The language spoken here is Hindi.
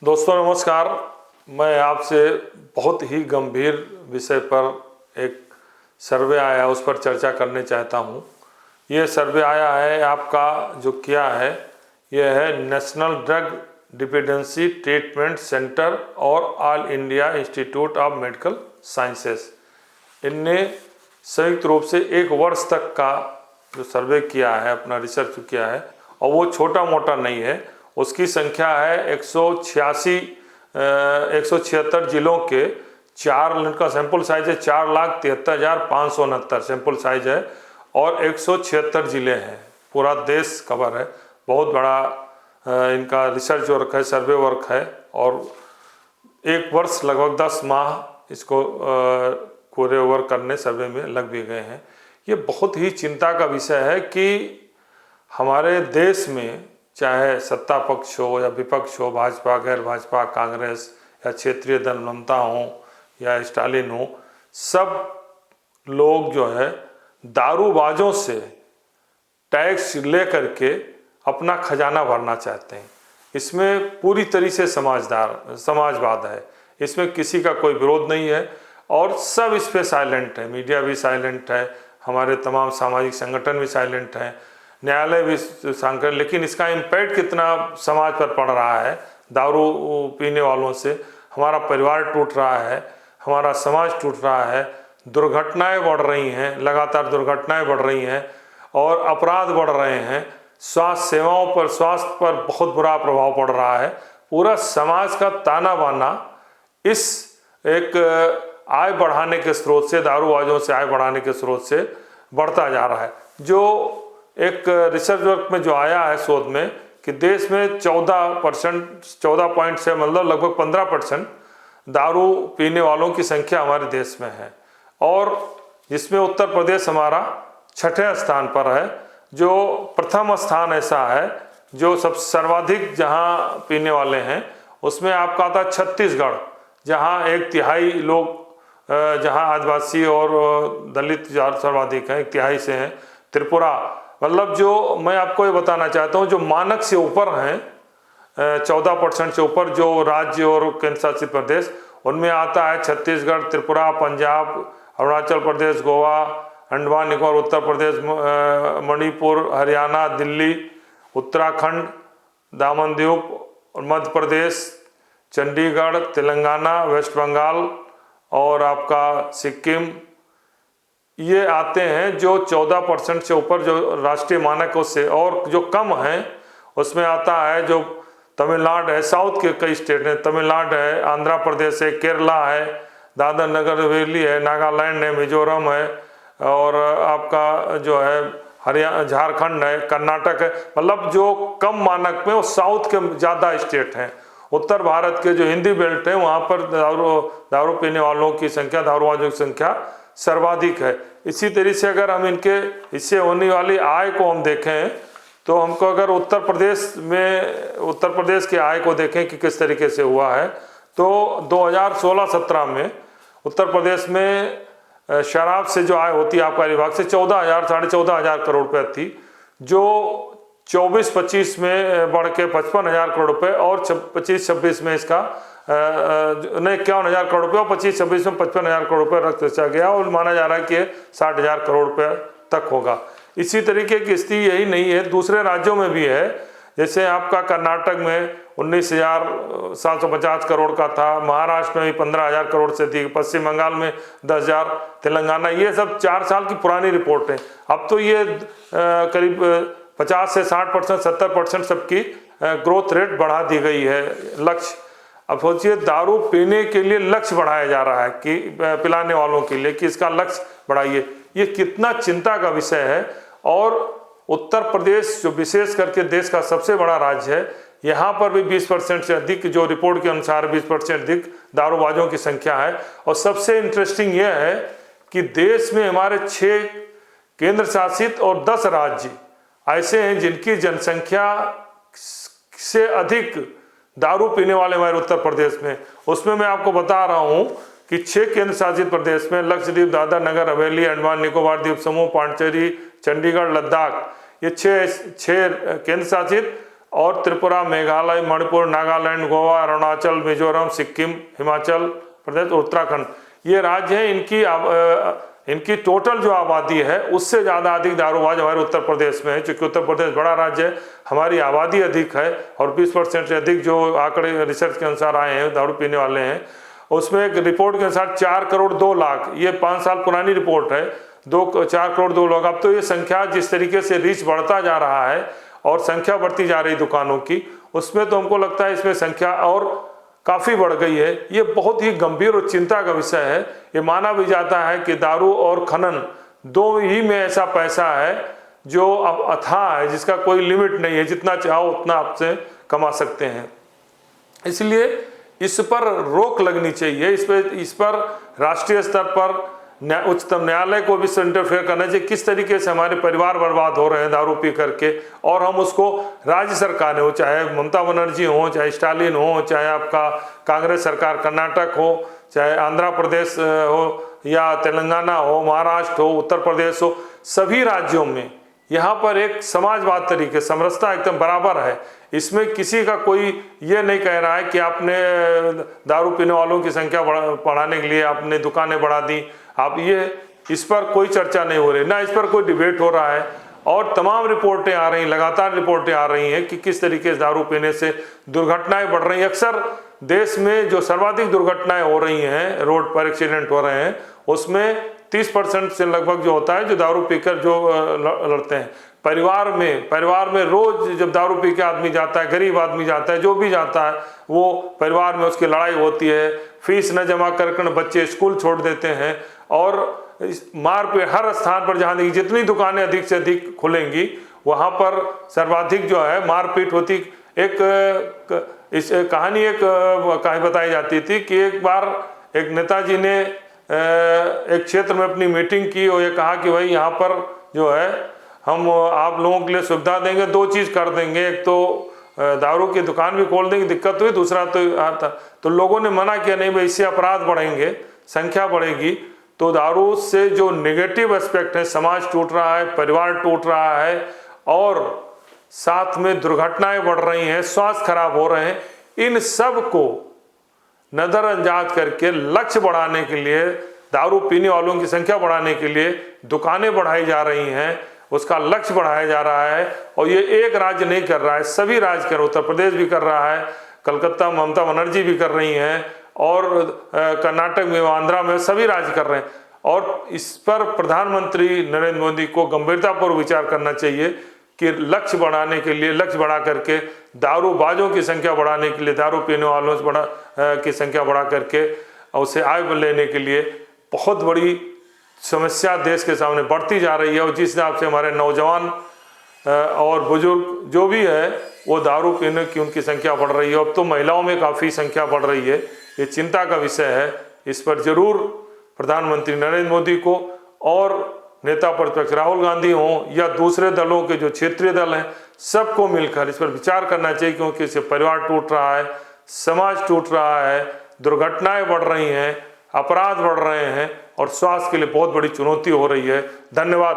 दोस्तों नमस्कार। मैं आपसे बहुत ही गंभीर विषय पर एक सर्वे आया उस पर चर्चा करने चाहता हूँ। ये सर्वे आया है, आपका जो किया है यह है national drug dependency treatment centre और all India institute of medical sciences. इनने संयुक्त रूप से एक वर्ष तक का जो सर्वे किया है, अपना रिसर्च किया है, और वो छोटा मोटा नहीं है। उसकी संख्या है 176 जिलों के 4 का सैंपल साइज है, 4,73,569 सैंपल साइज है और 176 जिले हैं। पूरा देश कवर है। बहुत बड़ा इनका रिसर्च वर्क है, सर्वे वर्क है और एक वर्ष लगभग 10 माह इसको पूरे वर्क करने सर्वे में लग भी गए हैं। ये बहुत ही चिंता का विषय है कि हमारे देश में चाहे सत्ता पक्ष हो या विपक्ष हो, भाजपा गैर भाजपा, कांग्रेस या क्षेत्रीय दल ममता हो या स्टालिन हो, सब लोग जो है दारूबाजों से टैक्स ले करके अपना खजाना भरना चाहते हैं। इसमें पूरी तरह से समाजवाद है। इसमें किसी का कोई विरोध नहीं है और सब इस पे साइलेंट है। मीडिया भी साइलेंट है, हमारे तमाम सामाजिक संगठन भी साइलेंट हैं, न्यायालय भी सांकर। लेकिन इसका इम्पैक्ट कितना समाज पर पड़ रहा है। दारू पीने वालों से हमारा परिवार टूट रहा है, हमारा समाज टूट रहा है, दुर्घटनाएं बढ़ रही हैं, लगातार दुर्घटनाएं बढ़ रही हैं और अपराध बढ़ रहे हैं। स्वास्थ्य पर बहुत बुरा प्रभाव पड़ रहा है। पूरा समाज का ताना बाना इस एक आय बढ़ाने के स्रोत से, दारूबाजों से आय बढ़ाने के स्रोत से बढ़ता जा रहा है। जो एक रिसर्च वर्क में जो आया है शोध में कि देश में 14 पॉइंट से मतलब लगभग 15% दारू पीने वालों की संख्या हमारे देश में है और जिसमें उत्तर प्रदेश हमारा 6ठे स्थान पर है। जो प्रथम स्थान ऐसा है जो सब सर्वाधिक जहां पीने वाले हैं, उसमें आपका आता छत्तीसगढ़, जहां 1/3 लोग जहां आदिवासी और दलित सर्वाधिक हैं, 1/3 से हैं। त्रिपुरा, मतलब जो मैं आपको ये बताना चाहता हूँ, जो मानक से ऊपर हैं 14% से ऊपर जो राज्य और केंद्र शासित प्रदेश, उनमें आता है छत्तीसगढ़, त्रिपुरा, पंजाब, अरुणाचल प्रदेश, गोवा, अंडमान निकोबार, उत्तर प्रदेश, मणिपुर, हरियाणा, दिल्ली, उत्तराखंड, दामन दीव और मध्य प्रदेश, चंडीगढ़, तेलंगाना, वेस्ट बंगाल और आपका सिक्किम, ये आते हैं जो 14% से ऊपर जो राष्ट्रीय मानकों से। और जो कम है उसमें आता है जो तमिलनाडु है, साउथ के कई स्टेट हैं, तमिलनाडु है, आंध्र प्रदेश है, केरला है, दादर नगर हवेली है, नागालैंड है, मिजोरम है और आपका जो है हरियाणा, झारखंड है, कर्नाटक है। मतलब जो कम मानक में वो साउथ के ज़्यादा स्टेट हैं। उत्तर भारत के जो हिंदी बेल्ट है वहाँ पर दारू पीने वालों की संख्या, दारूबाजों की संख्या सर्वाधिक है। इसी तरह से अगर हम इनके इससे होने वाली आय को हम देखें तो हमको अगर उत्तर प्रदेश की आय को देखें कि किस तरीके से हुआ है, तो 2016-17 में उत्तर प्रदेश में शराब से जो आय होती है आबकारी विभाग से 14,000 साढ़े 14,000 करोड़ रुपये थी, जो 24-25 में बढ़ के 55,000 करोड़ रुपये और 25-26 में इसका 51,000 करोड़ रुपये और 25-26 में 55,000 करोड़ रुपये रख रचा गया और माना जा रहा है कि 60,000 करोड़ रुपये तक होगा। इसी तरीके की स्थिति यही नहीं है, दूसरे राज्यों में भी है। जैसे आपका कर्नाटक में 19,750 करोड़ का था, महाराष्ट्र में भी 15,000 करोड़ से थी, पश्चिम बंगाल में 10,000, तेलंगाना। ये सब 4 साल की पुरानी रिपोर्ट है। अब तो ये करीब 50 से 60%, 70% सबकी ग्रोथ रेट बढ़ा दी गई है। लक्ष्य, अब सोचिए दारू पीने के लिए लक्ष्य बढ़ाया जा रहा है कि पिलाने वालों के लिए कि इसका लक्ष्य बढ़ाइए। ये कितना चिंता का विषय है। और उत्तर प्रदेश जो विशेष करके देश का सबसे बड़ा राज्य है, यहाँ पर भी 20% से अधिक, जो रिपोर्ट के अनुसार 20% अधिक दारूबाजों की संख्या है। और सबसे इंटरेस्टिंग यह है कि देश में हमारे 6 केंद्र शासित और 10 राज्य ऐसे हैं जिनकी जनसंख्या से अधिक दारू पीने वाले हमारे उत्तर प्रदेश में। उसमें मैं आपको बता रहा हूं कि 6 केंद्र शासित प्रदेश में लक्षद्वीप, दादर नगर हवेली, अंडमान निकोबार द्वीप समूह, पांडिचेरी, चंडीगढ़, लद्दाख, ये 6 केंद्र शासित और त्रिपुरा, मेघालय, मणिपुर, नागालैंड, गोवा, अरुणाचल, मिजोरम, सिक्किम, हिमाचल प्रदेश, उत्तराखंड, ये राज्य हैं। इनकी टोटल जो आबादी है उससे ज़्यादा अधिक दारूबाज हमारे उत्तर प्रदेश में है। चूँकि उत्तर प्रदेश बड़ा राज्य है, हमारी आबादी अधिक है और 20% से अधिक जो आंकड़े रिसर्च के अनुसार आए हैं दारू पीने वाले हैं। उसमें एक रिपोर्ट के अनुसार 4 करोड़ 2 लाख, ये 5 साल पुरानी रिपोर्ट है, 4 करोड़ 2 लाख। अब तो ये संख्या जिस तरीके से रीच बढ़ता जा रहा है और संख्या बढ़ती जा रही दुकानों की, उसमें तो हमको लगता है इसमें संख्या और काफ़ी बढ़ गई है। ये बहुत ही गंभीर और चिंता का विषय है। ये माना भी जाता है कि दारू और खनन दो ही में ऐसा पैसा है जो अब अथाह है, जिसका कोई लिमिट नहीं है, जितना चाहो उतना आपसे कमा सकते हैं। इसलिए इस पर रोक लगनी चाहिए। इस पर राष्ट्रीय स्तर पर उच्चतम न्यायालय को भी इंटरफेयर करना चाहिए। किस तरीके से हमारे परिवार बर्बाद हो रहे हैं दारू पी करके, और हम उसको राज्य सरकार हो, चाहे ममता बनर्जी हो, चाहे स्टालिन हो, चाहे आपका कांग्रेस सरकार कर्नाटक हो, चाहे आंध्र प्रदेश हो या तेलंगाना हो, महाराष्ट्र हो, उत्तर प्रदेश हो, सभी राज्यों में यहाँ पर एक समाजवाद तरीके समरसता एकदम बराबर है। इसमें किसी का कोई ये नहीं कह रहा है कि आपने दारू पीने वालों की संख्या बढ़ाने के लिए आपने दुकानें बढ़ा दी, आप ये, इस पर कोई चर्चा नहीं हो रही, ना इस पर कोई डिबेट हो रहा है। और तमाम रिपोर्टें आ रही, लगातार रिपोर्टें आ रही हैं कि किस तरीके से दारू पीने से दुर्घटनाएं बढ़ रही हैं। अक्सर देश में जो सर्वाधिक दुर्घटनाएं हो रही हैं, रोड पर एक्सीडेंट हो रहे हैं, उसमें 30% से लगभग जो होता है जो दारू पीकर जो लड़ते हैं। परिवार में रोज जब दारू पी के आदमी जाता है, गरीब आदमी जाता है, जो भी जाता है, वो परिवार में उसकी लड़ाई होती है, फीस न जमा कर बच्चे स्कूल छोड़ देते हैं और मारपीट हर स्थान पर। जहाँ देखिए जितनी दुकानें अधिक से अधिक खुलेंगी वहाँ पर सर्वाधिक जो है मारपीट होती। इस कहानी बताई जाती थी कि एक बार एक नेताजी ने एक क्षेत्र में अपनी मीटिंग की और ये कहा कि भाई यहाँ पर जो है हम आप लोगों के लिए सुविधा देंगे, 2 चीज़ कर देंगे, एक तो दारू की दुकान भी खोल देंगे, दिक्कत हुई, दूसरा तो लोगों ने मना किया, नहीं भाई इससे अपराध बढ़ेंगे, संख्या बढ़ेगी। तो दारू से जो नेगेटिव एस्पेक्ट है, समाज टूट रहा है, परिवार टूट रहा है और साथ में दुर्घटनाएं बढ़ रही हैं, स्वास्थ्य खराब हो रहे हैं, इन सब को नजरअंदाज करके लक्ष्य बढ़ाने के लिए, दारू पीने वालों की संख्या बढ़ाने के लिए दुकानें बढ़ाई जा रही हैं, उसका लक्ष्य बढ़ाया जा रहा है। और ये एक राज्य नहीं कर रहा है, सभी राज्य कर रहे हैं। उत्तर प्रदेश भी कर रहा है, कलकत्ता ममता बनर्जी भी कर रही हैं और कर्नाटक में, आंध्रा में, सभी राज्य कर रहे हैं। और इस पर प्रधानमंत्री नरेंद्र मोदी को गंभीरतापूर्वक विचार करना चाहिए कि लक्ष्य बढ़ाने के लिए, लक्ष्य बढ़ा करके दारूबाजों की संख्या बढ़ाने के लिए, दारू पीने वालों से की संख्या बढ़ा करके उसे आय लेने के लिए बहुत बड़ी समस्या देश के सामने बढ़ती जा रही है। और जिस हिसाब से हमारे नौजवान और बुजुर्ग जो भी है वो दारू पीने की उनकी संख्या बढ़ रही है। अब तो महिलाओं में काफ़ी संख्या बढ़ रही है। ये चिंता का विषय है। इस पर जरूर प्रधानमंत्री नरेंद्र मोदी को और नेता प्रतिपक्ष राहुल गांधी हों या दूसरे दलों के जो क्षेत्रीय दल हैं, सबको मिलकर इस पर विचार करना चाहिए, क्योंकि इससे परिवार टूट रहा है, समाज टूट रहा है, दुर्घटनाएं बढ़ रही हैं, अपराध बढ़ रहे हैं और स्वास्थ्य के लिए बहुत बड़ी चुनौती हो रही है। धन्यवाद।